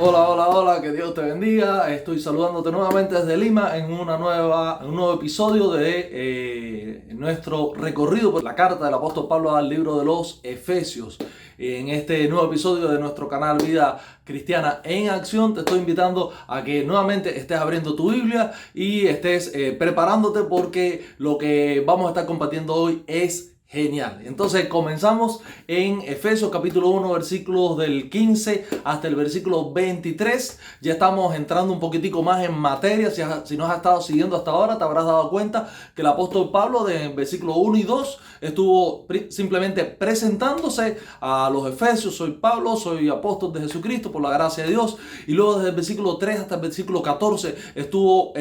Hola, hola, hola, que Dios te bendiga. Estoy saludándote nuevamente desde Lima en un nuevo episodio de nuestro recorrido por la carta del apóstol Pablo al libro de los Efesios. En este nuevo episodio de nuestro canal Vida Cristiana en Acción, te estoy invitando a que nuevamente estés abriendo tu Biblia y estés preparándote, porque lo que vamos a estar compartiendo hoy es genial. Entonces comenzamos en Efesios capítulo 1, versículos del 15 hasta el versículo 23. Ya estamos entrando un poquitico más en materia. Si no has estado siguiendo hasta ahora, te habrás dado cuenta que el apóstol Pablo, de versículos 1 y 2, estuvo simplemente presentándose a los efesios. Soy Pablo, soy apóstol de Jesucristo por la gracia de Dios. Y luego desde el versículo 3 hasta el versículo 14 estuvo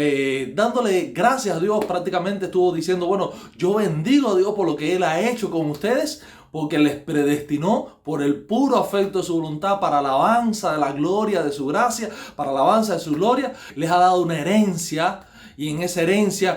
dándole gracias a Dios. Prácticamente estuvo diciendo, bueno, yo bendigo a Dios por lo que Él ha hecho con ustedes, porque les predestinó por el puro afecto de su voluntad para alabanza de la gloria de su gracia, para alabanza de su gloria. Les ha dado una herencia, y en esa herencia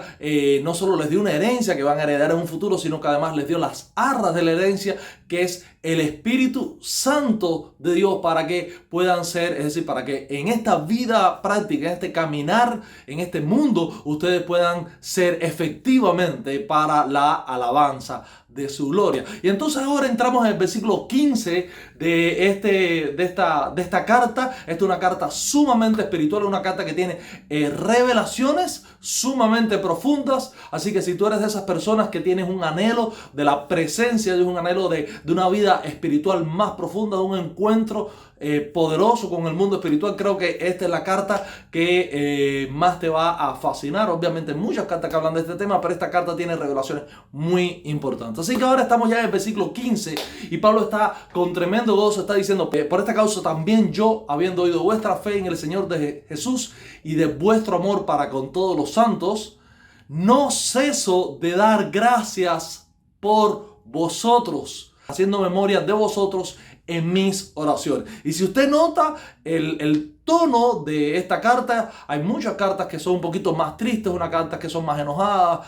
no solo les dio una herencia que van a heredar en un futuro, sino que además les dio las arras de la herencia, que es el Espíritu Santo de Dios, para que puedan ser, es decir, para que en esta vida práctica, en este caminar, en este mundo, ustedes puedan ser efectivamente para la alabanza de su gloria. Y entonces ahora entramos en el versículo 15 de esta carta. Esta es una carta sumamente espiritual, una carta que tiene revelaciones sumamente profundas. Así que si tú eres de esas personas que tienes un anhelo de la presencia de Dios, un anhelo de una vida espiritual más profunda, de un encuentro poderoso con el mundo espiritual, creo que esta es la carta que más te va a fascinar. Obviamente muchas cartas que hablan de este tema, pero esta carta tiene revelaciones muy importantes. Así que ahora estamos ya en el versículo 15 y Pablo está con tremendo gozo, está diciendo: por esta causa también yo, habiendo oído vuestra fe en el Señor de Jesús y de vuestro amor para con todos los santos, no ceso de dar gracias por vosotros, haciendo memoria de vosotros en mis oraciones. Y si usted nota el tono de esta carta, hay muchas cartas que son un poquito más tristes, unas cartas que son más enojadas,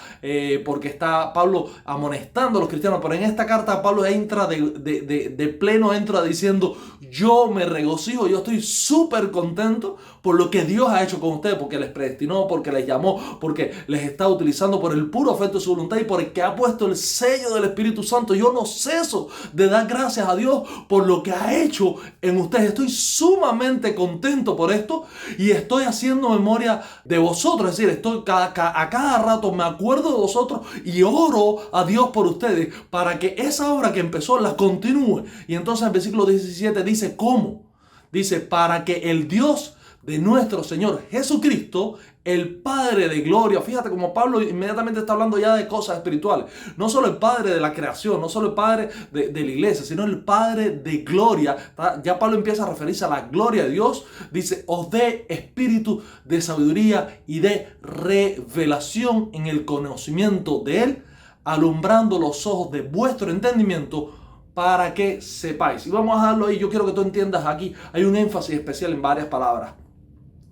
porque está Pablo amonestando a los cristianos, pero en esta carta Pablo entra de pleno, entra diciendo: yo me regocijo, yo estoy súper contento por lo que Dios ha hecho con ustedes, porque les predestinó, porque les llamó, porque les está utilizando por el puro afecto de su voluntad y porque ha puesto el sello del Espíritu Santo. Yo no ceso de dar gracias a Dios por lo que ha hecho en ustedes. Estoy sumamente contento por esto y estoy haciendo memoria de vosotros. Es decir, a cada rato me acuerdo de vosotros y oro a Dios por ustedes, para que esa obra que empezó la continúe. Y entonces el versículo 17 dice: ¿cómo? Dice: para que el Dios de nuestro Señor Jesucristo, el Padre de gloria. Fíjate como Pablo inmediatamente está hablando ya de cosas espirituales. No solo el Padre de la creación, no solo el Padre de la iglesia, sino el Padre de gloria. Ya Pablo empieza a referirse a la gloria de Dios. Dice: os dé espíritu de sabiduría y de revelación en el conocimiento de Él, alumbrando los ojos de vuestro entendimiento, para que sepáis. Y vamos a darlo ahí. Yo quiero que tú entiendas aquí. Hay un énfasis especial en varias palabras.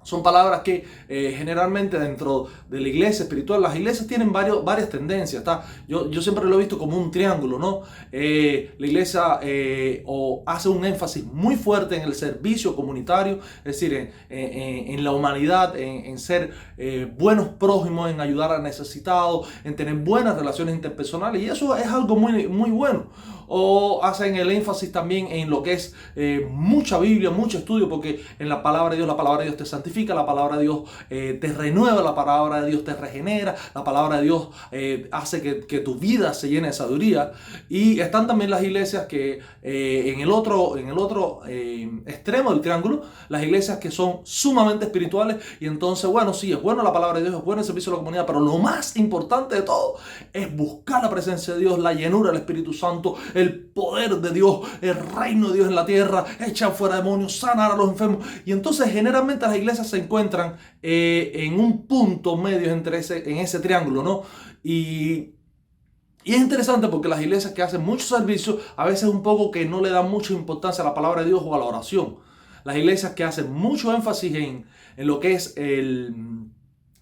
Son palabras que generalmente dentro de la iglesia espiritual, las iglesias tienen varias tendencias. Yo siempre lo he visto como un triángulo, ¿no? La iglesia o hace un énfasis muy fuerte en el servicio comunitario, es decir, en la humanidad, en ser buenos prójimos, en ayudar al necesitado, en tener buenas relaciones interpersonales, y eso es algo muy, muy bueno. O hacen el énfasis también en lo que es mucha Biblia, mucho estudio, porque en la palabra de Dios te santifica, la palabra de Dios te renueva, la palabra de Dios te regenera, la palabra de Dios hace que tu vida se llene de sabiduría. Y están también las iglesias que en el otro extremo del triángulo, las iglesias que son sumamente espirituales. Y entonces, bueno, sí, es bueno la palabra de Dios, es bueno el servicio a la comunidad, pero lo más importante de todo es buscar la presencia de Dios, la llenura del Espíritu Santo, el poder de Dios, el reino de Dios en la tierra, echar fuera demonios, sanar a los enfermos. Y entonces generalmente las iglesias se encuentran en un punto medio en ese triángulo, ¿no? Y es interesante porque las iglesias que hacen mucho servicio, a veces un poco que no le dan mucha importancia a la palabra de Dios o a la oración. Las iglesias que hacen mucho énfasis en lo que es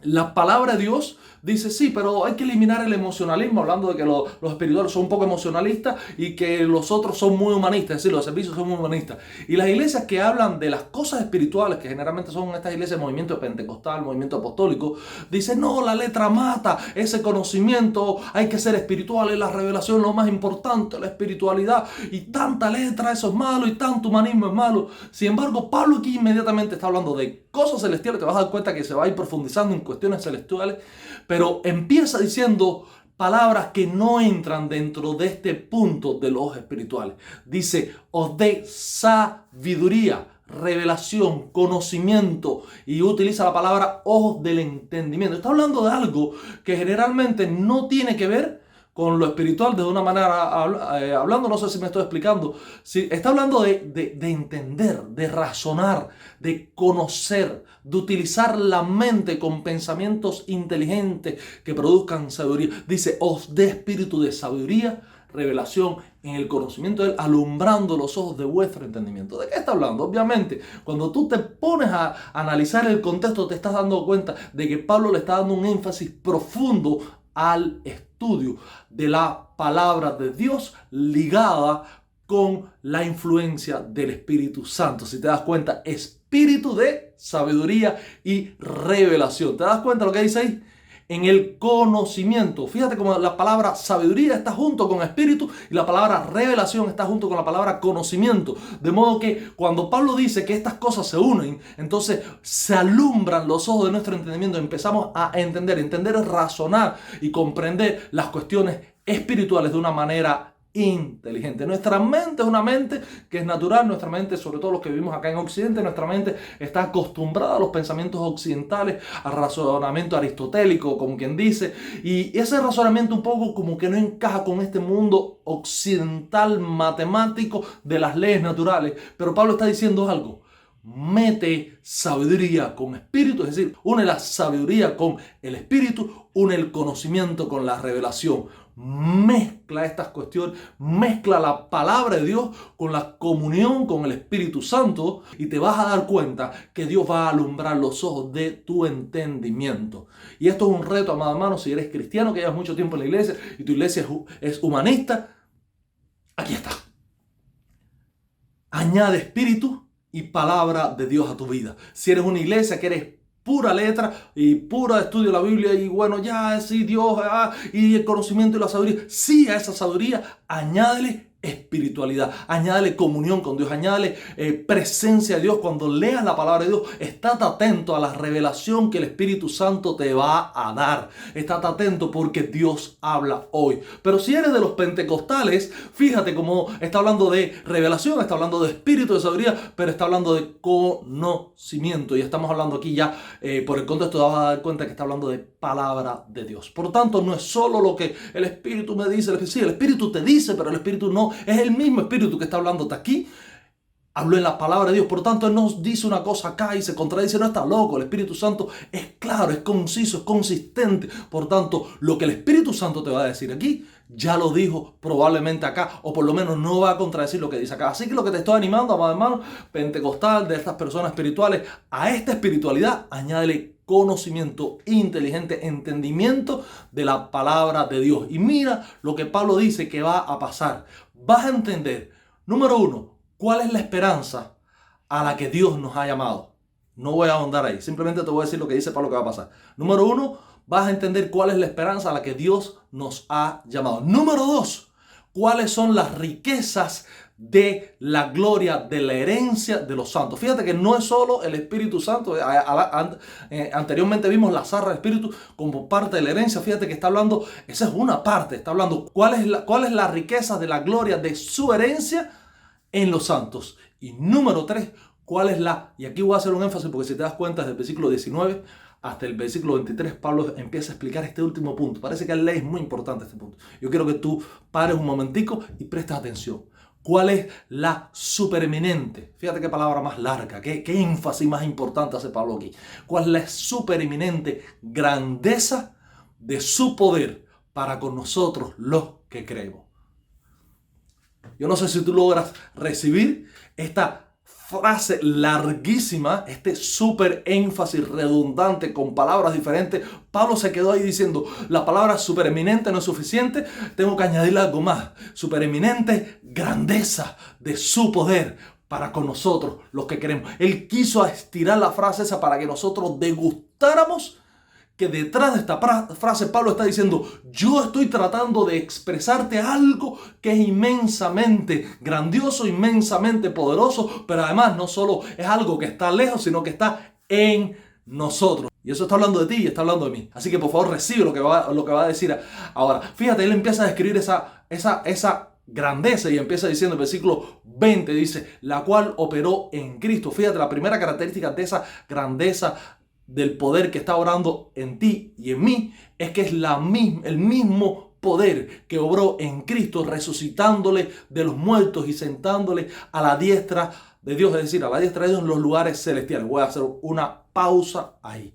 La palabra de Dios dice, sí, pero hay que eliminar el emocionalismo, hablando de que los espirituales son un poco emocionalistas y que los otros son muy humanistas, es decir, los servicios son muy humanistas. Y las iglesias que hablan de las cosas espirituales, que generalmente son estas iglesias de movimiento pentecostal, movimiento apostólico, dicen, no, la letra mata, ese conocimiento, hay que ser espiritual, es la revelación lo más importante, la espiritualidad, y tanta letra, eso es malo, y tanto humanismo es malo. Sin embargo, Pablo aquí inmediatamente está hablando de cosas celestiales, te vas a dar cuenta que se va a ir profundizando en cuestiones celestiales, pero empieza diciendo palabras que no entran dentro de este punto de los espirituales. Dice, os dé sabiduría, revelación, conocimiento, y utiliza la palabra ojos del entendimiento. Está hablando de algo que generalmente no tiene que ver con lo espiritual de una manera hablando, no sé si me estoy explicando. Sí, está hablando de entender, de razonar, de conocer, de utilizar la mente con pensamientos inteligentes que produzcan sabiduría. Dice, os dé espíritu de sabiduría, revelación en el conocimiento de él, alumbrando los ojos de vuestro entendimiento. ¿De qué está hablando? Obviamente, cuando tú te pones a analizar el contexto, te estás dando cuenta de que Pablo le está dando un énfasis profundo al estudio de la palabra de Dios ligada con la influencia del Espíritu Santo. Si te das cuenta, espíritu de sabiduría y revelación. ¿Te das cuenta lo que dice ahí? En el conocimiento. Fíjate cómo la palabra sabiduría está junto con espíritu y la palabra revelación está junto con la palabra conocimiento. De modo que cuando Pablo dice que estas cosas se unen, entonces se alumbran los ojos de nuestro entendimiento. Empezamos a entender es razonar y comprender las cuestiones espirituales de una manera inteligente. Nuestra mente es una mente que es natural, nuestra mente, sobre todo los que vivimos acá en Occidente, nuestra mente está acostumbrada a los pensamientos occidentales, al razonamiento aristotélico, como quien dice, y ese razonamiento un poco como que no encaja con este mundo occidental matemático de las leyes naturales. Pero Pablo está diciendo algo: mete sabiduría con espíritu, es decir, une la sabiduría con el espíritu, une el conocimiento con la revelación. Mezcla estas cuestiones, mezcla la palabra de Dios con la comunión con el Espíritu Santo y te vas a dar cuenta que Dios va a alumbrar los ojos de tu entendimiento. Y esto es un reto, amado hermano, si eres cristiano, que llevas mucho tiempo en la iglesia y tu iglesia es humanista, aquí está. Añade espíritu y palabra de Dios a tu vida. Si eres una iglesia que eres pura letra y pura estudio de la Biblia y bueno, ya sí, Dios, y el conocimiento y la sabiduría, sí, a esa sabiduría añádele espiritualidad, añádele comunión con Dios, añádele presencia de Dios. Cuando leas la palabra de Dios, estate atento a la revelación que el Espíritu Santo te va a dar. Estate atento porque Dios habla hoy. Pero si eres de los pentecostales, fíjate cómo está hablando de revelación, está hablando de espíritu, de sabiduría, pero está hablando de conocimiento. Y estamos hablando aquí ya, por el contexto te vas a dar cuenta que está hablando de palabra de Dios. Por lo tanto, no es solo lo que el Espíritu me dice, sí, el Espíritu te dice, pero el Espíritu no. Es el mismo Espíritu que está hablándote aquí. Habló en la palabra de Dios. Por lo tanto, Él no dice una cosa acá y se contradice. No está loco. El Espíritu Santo es claro, es conciso, es consistente. Por tanto, lo que el Espíritu Santo te va a decir aquí, ya lo dijo probablemente acá, o por lo menos no va a contradecir lo que dice acá. Así que lo que te estoy animando, amado hermano pentecostal, de estas personas espirituales, a esta espiritualidad, añádele conocimiento inteligente, entendimiento de la palabra de Dios. Y mira lo que Pablo dice que va a pasar. Vas a entender, número uno, cuál es la esperanza a la que Dios nos ha llamado. No voy a ahondar ahí, simplemente te voy a decir lo que dice Pablo que va a pasar. Número uno, vas a entender cuál es la esperanza a la que Dios nos ha llamado. Número dos, cuáles son las riquezas de la gloria, de la herencia de los santos. Fíjate que no es solo el Espíritu Santo. Anteriormente vimos la zarra del Espíritu como parte de la herencia. Fíjate que está hablando, esa es una parte, está hablando cuál es la riqueza de la gloria de su herencia en los santos. Y número 3, cuál es y aquí voy a hacer un énfasis porque si te das cuenta desde el versículo 19 hasta el versículo 23, Pablo empieza a explicar este último punto. Parece que a él es muy importante este punto. Yo quiero que tú pares un momentico y prestes atención. ¿Cuál es la supereminente? Fíjate qué palabra más larga, qué énfasis más importante hace Pablo aquí. ¿Cuál es la supereminente grandeza de su poder para con nosotros los que creemos? Yo no sé si tú logras recibir esta frase larguísima, este súper énfasis redundante con palabras diferentes, Pablo se quedó ahí diciendo, la palabra supereminente no es suficiente, tengo que añadirle algo más. Supereminente, grandeza de su poder para con nosotros, los que queremos. Él quiso estirar la frase esa para que nosotros degustáramos que detrás de esta frase Pablo está diciendo, yo estoy tratando de expresarte algo que es inmensamente grandioso, inmensamente poderoso, pero además no solo es algo que está lejos, sino que está en nosotros. Y eso está hablando de ti y está hablando de mí. Así que por favor recibe lo que va a decir ahora. Fíjate, él empieza a describir esa grandeza y empieza diciendo en el versículo 20, dice, la cual operó en Cristo. Fíjate, la primera característica de esa grandeza del poder que está obrando en ti y en mí es que es el mismo poder que obró en Cristo, resucitándole de los muertos y sentándole a la diestra de Dios, es decir, a la diestra de Dios en los lugares celestiales. Voy a hacer una pausa ahí.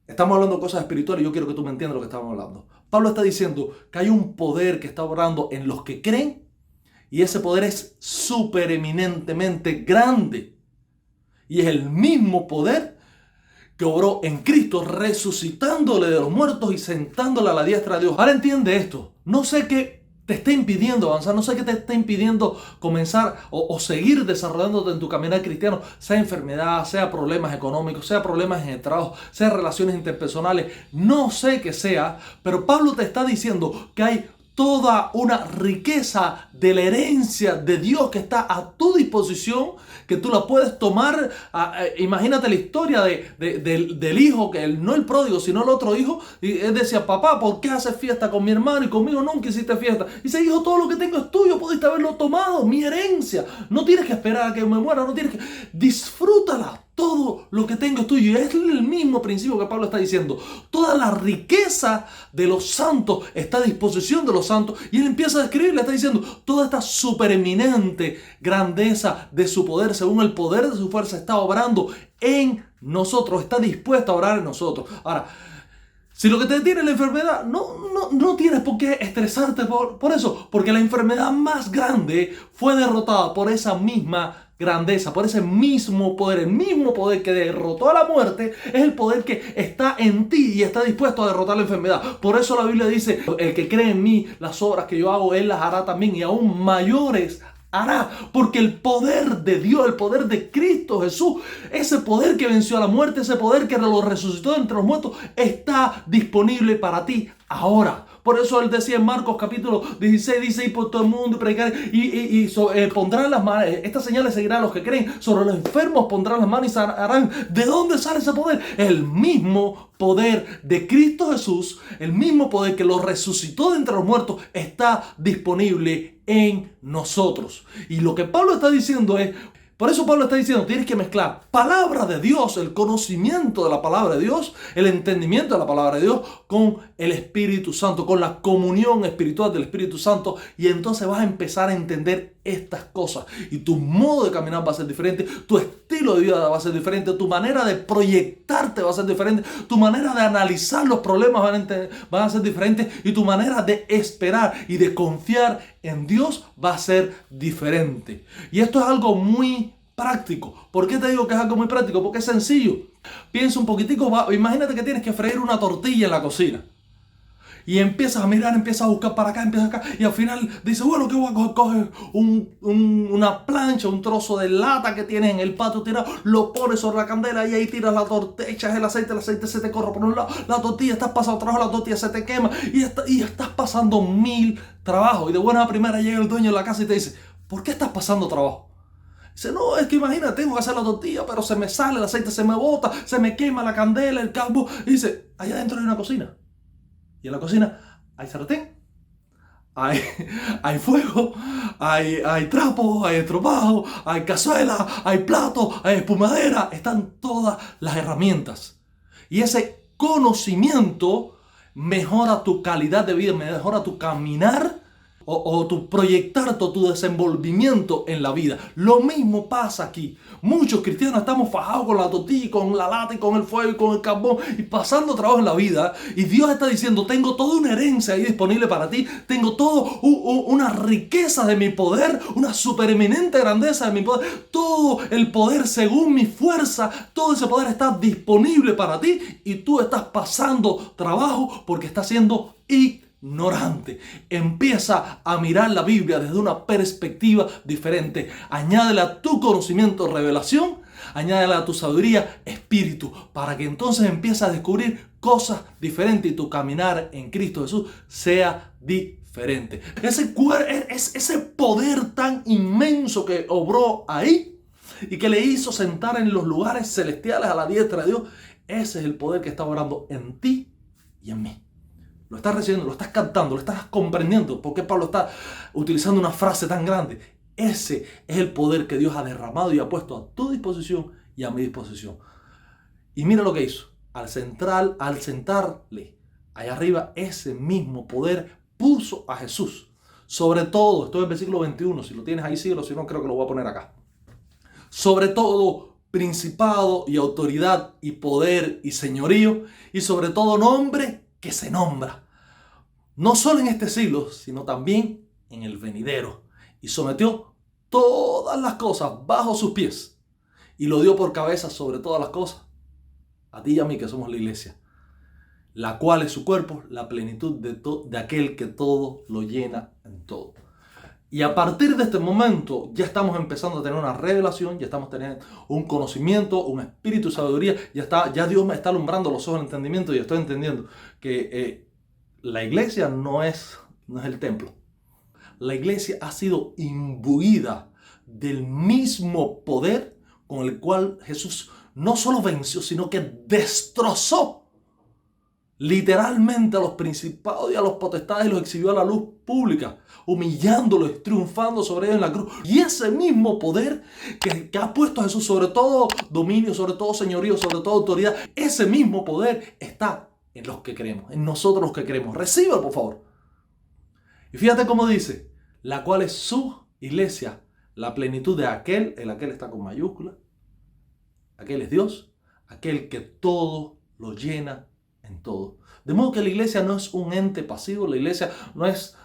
Estamos hablando de cosas espirituales y yo quiero que tú me entiendas lo que estamos hablando. Pablo está diciendo que hay un poder que está obrando en los que creen y ese poder es supereminentemente grande. Y es el mismo poder que obró en Cristo, resucitándole de los muertos y sentándole a la diestra de Dios. Ahora entiende esto. No sé qué te está impidiendo avanzar, no sé qué te está impidiendo comenzar o seguir desarrollándote en tu caminar cristiano, sea enfermedad, sea problemas económicos, sea problemas en el trabajo, sea relaciones interpersonales, no sé qué sea, pero Pablo te está diciendo que hay toda una riqueza de la herencia de Dios que está a tu disposición, que tú la puedes tomar. Imagínate la historia del hijo, no el pródigo, sino el otro hijo. Y él decía, papá, ¿por qué haces fiesta con mi hermano y conmigo nunca hiciste fiesta? Y dice, hijo, todo lo que tengo es tuyo, pudiste haberlo tomado, mi herencia. No tienes que esperar a que me muera, no tienes que... Disfrútala. Todo lo que tengo es tuyo. Y es el mismo principio que Pablo está diciendo. Toda la riqueza de los santos está a disposición de los santos. Y él empieza a describir, le está diciendo, toda esta supereminente grandeza de su poder, según el poder de su fuerza, está obrando en nosotros. Está dispuesto a obrar en nosotros. Ahora, si lo que te detiene es la enfermedad, no tienes por qué estresarte por eso. Porque la enfermedad más grande fue derrotada por esa misma grandeza, por ese mismo poder. El mismo poder que derrotó a la muerte es el poder que está en ti y está dispuesto a derrotar la enfermedad. Por eso la Biblia dice, el que cree en mí, las obras que yo hago, él las hará también y aún mayores hará, porque el poder de Dios, el poder de Cristo Jesús, ese poder que venció a la muerte, ese poder que lo resucitó entre los muertos, está disponible para ti ahora. Por eso él decía en Marcos capítulo 16, dice, ir por todo el mundo y predicar, pondrán las manos, estas señales seguirán a los que creen, sobre los enfermos pondrán las manos y sanarán. ¿De dónde sale ese poder? El mismo poder de Cristo Jesús, el mismo poder que lo resucitó de entre los muertos, está disponible en nosotros. Y lo que Pablo está diciendo es, por eso Pablo está diciendo, tienes que mezclar palabra de Dios, el conocimiento de la palabra de Dios, el entendimiento de la palabra de Dios, con el Espíritu Santo, con la comunión espiritual del Espíritu Santo, y entonces vas a empezar a entender estas cosas. Y tu modo de caminar va a ser diferente, tu estilo de vida va a ser diferente, tu manera de proyectarte va a ser diferente, tu manera de analizar los problemas van a ser diferentes, y tu manera de esperar y de confiar en Dios va a ser diferente. Y esto es algo muy práctico. ¿Por qué te digo que es algo muy práctico? Porque es sencillo. Piensa un poquitico, imagínate que tienes que freír una tortilla en la cocina. Y empiezas a mirar, empiezas a buscar para acá, empiezas acá. Y al final dices, bueno, ¿qué voy a coger? Coges una plancha, un trozo de lata que tienes en el patio tirado, lo pones sobre la candela y ahí tiras la tortilla, echas el aceite se te corre por un lado, la tortilla, estás pasando trabajo, la tortilla se te quema y estás pasando 1000 trabajos. Y de buena primera llega el dueño de la casa y te dice, ¿por qué estás pasando trabajo? Dice, no, es que imagínate, tengo que hacer la tortilla, pero se me sale, el aceite se me bota, se me quema la candela, el carbón. Y dice, allá adentro hay una cocina. Y en la cocina hay sartén, hay fuego, hay trapo, hay estropajo, hay cazuela, hay plato, hay espumadera. Están todas las herramientas. Y ese conocimiento mejora tu calidad de vida, mejora tu caminar o tu proyectar todo tu desenvolvimiento en la vida. Lo mismo pasa aquí. Muchos cristianos estamos fajados con la tortilla, con la lata y con el fuego y con el carbón y pasando trabajo en la vida. Y Dios está diciendo, tengo toda una herencia ahí disponible para ti. Tengo todo una riqueza de mi poder, una supereminente grandeza de mi poder. Todo el poder según mi fuerza, todo ese poder está disponible para ti. Y tú estás pasando trabajo porque estás siendo ignorante. Empieza a mirar la Biblia desde una perspectiva diferente. Añádele a tu conocimiento revelación, añádele a tu sabiduría espíritu, para que entonces empieces a descubrir cosas diferentes y tu caminar en Cristo Jesús sea diferente. Ese poder tan inmenso que obró ahí y que le hizo sentar en los lugares celestiales a la diestra de Dios, ese es el poder que está obrando en ti y en mí. Lo estás recibiendo, lo estás captando, lo estás comprendiendo. ¿Por qué Pablo está utilizando una frase tan grande? Ese es el poder que Dios ha derramado y ha puesto a tu disposición y a mi disposición. Y mira lo que hizo. Al sentarle allá arriba, ese mismo poder puso a Jesús. Sobre todo, estoy en el versículo 21. Si lo tienes ahí, síguelo. Si no, creo que lo voy a poner acá. Sobre todo, principado y autoridad y poder y señorío. Y sobre todo, nombre que se nombra, no solo en este siglo, sino también en el venidero. Y sometió todas las cosas bajo sus pies. Y lo dio por cabeza sobre todas las cosas a ti y a mí, que somos la iglesia, la cual es su cuerpo, la plenitud de aquel que todo lo llena en todo. Y a partir de este momento ya estamos empezando a tener una revelación, ya estamos teniendo un conocimiento, un espíritu de sabiduría, ya Dios me está alumbrando los ojos del entendimiento y estoy entendiendo que la iglesia no es el templo. La iglesia ha sido imbuida del mismo poder con el cual Jesús no solo venció, sino que destrozó literalmente a los principados y a los potestades, y los exhibió a la luz pública, humillándolos, triunfando sobre ellos en la cruz. Y ese mismo poder que ha puesto a Jesús sobre todo dominio, sobre todo señorío, sobre todo autoridad, ese mismo poder está en los que creemos, en nosotros los que creemos. Recíbelo, por favor. Y fíjate cómo dice, la cual es su iglesia, la plenitud de aquel, el aquel está con mayúscula, aquel es Dios, aquel que todo lo llena en todo. De modo que la iglesia no es un ente pasivo, la iglesia no es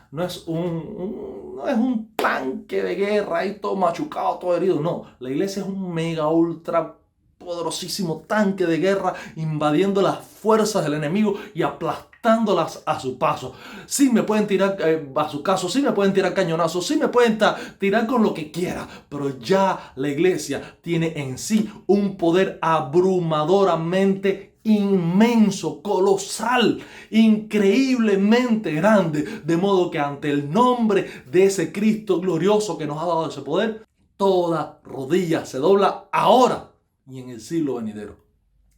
un tanque de guerra ahí todo machucado, todo herido. No, la iglesia es un mega ultra poderosísimo tanque de guerra invadiendo las fuerzas del enemigo y aplastándolas a su paso. Sí me pueden tirar bazucazos, sí me pueden tirar cañonazos, sí me pueden tirar con lo que quiera, pero ya la iglesia tiene en sí un poder abrumadoramente inmenso, colosal, increíblemente grande, de modo que ante el nombre de ese Cristo glorioso que nos ha dado ese poder, toda rodilla se dobla ahora y en el siglo venidero.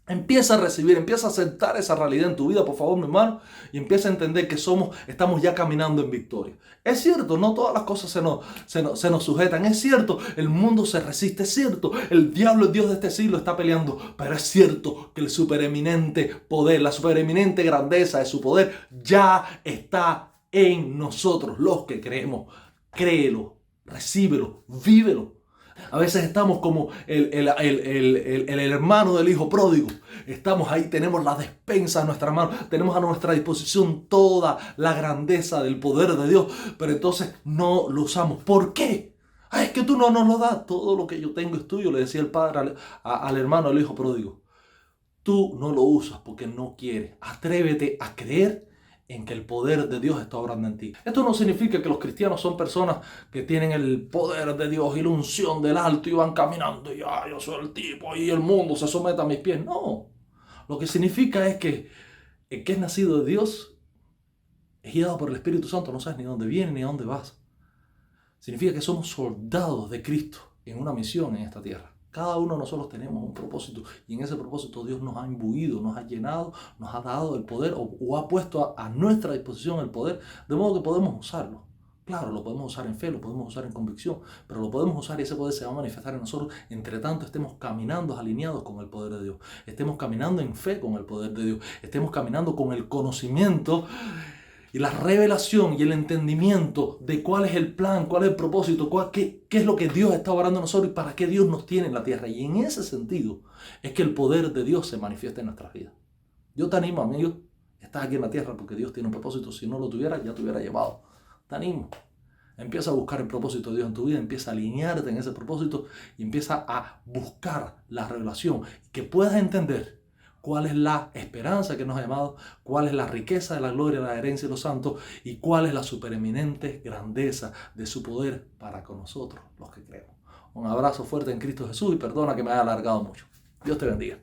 Empieza a recibir, empieza a aceptar esa realidad en tu vida, por favor, mi hermano, y empieza a entender que estamos ya caminando en victoria. Es cierto, no todas las cosas se nos sujetan, es cierto, el mundo se resiste, es cierto, el diablo, el Dios de este siglo, está peleando, pero es cierto que el supereminente poder, la supereminente grandeza de su poder ya está en nosotros, los que creemos. Créelo, recíbelo, vívelo. A veces estamos como el hermano del hijo pródigo. Estamos ahí, tenemos la despensa en nuestra mano, tenemos a nuestra disposición toda la grandeza del poder de Dios, pero entonces no lo usamos. ¿Por qué? Es que tú no nos lo das. Todo lo que yo tengo es tuyo, le decía el padre al hermano del hijo pródigo. Tú no lo usas porque no quieres. Atrévete a creer en que el poder de Dios está obrando en ti. Esto no significa que los cristianos son personas que tienen el poder de Dios y la unción del alto y van caminando y yo soy el tipo y el mundo se somete a mis pies. No. Lo que significa es que el que es nacido de Dios es guiado por el Espíritu Santo. No sabes ni dónde vienes ni a dónde vas. Significa que somos soldados de Cristo en una misión en esta tierra. Cada uno de nosotros tenemos un propósito y en ese propósito Dios nos ha imbuido, nos ha llenado, nos ha dado el poder o ha puesto a nuestra disposición el poder, de modo que podemos usarlo. Claro, lo podemos usar en fe, lo podemos usar en convicción, pero lo podemos usar y ese poder se va a manifestar en nosotros. Entre tanto, estemos caminando alineados con el poder de Dios, estemos caminando en fe con el poder de Dios, estemos caminando con el conocimiento Y la revelación y el entendimiento de cuál es el plan, cuál es el propósito, qué es lo que Dios está obrando en nosotros y para qué Dios nos tiene en la tierra. Y en ese sentido es que el poder de Dios se manifiesta en nuestras vidas. Yo te animo, amigo, estás aquí en la tierra porque Dios tiene un propósito. Si no lo tuviera, ya te hubiera llevado. Te animo. Empieza a buscar el propósito de Dios en tu vida, empieza a alinearte en ese propósito y empieza a buscar la revelación, que puedas entender cuál es la esperanza que nos ha llamado, cuál es la riqueza de la gloria, la herencia de los santos y cuál es la supereminente grandeza de su poder para con nosotros, los que creemos. Un abrazo fuerte en Cristo Jesús y perdona que me haya alargado mucho. Dios te bendiga.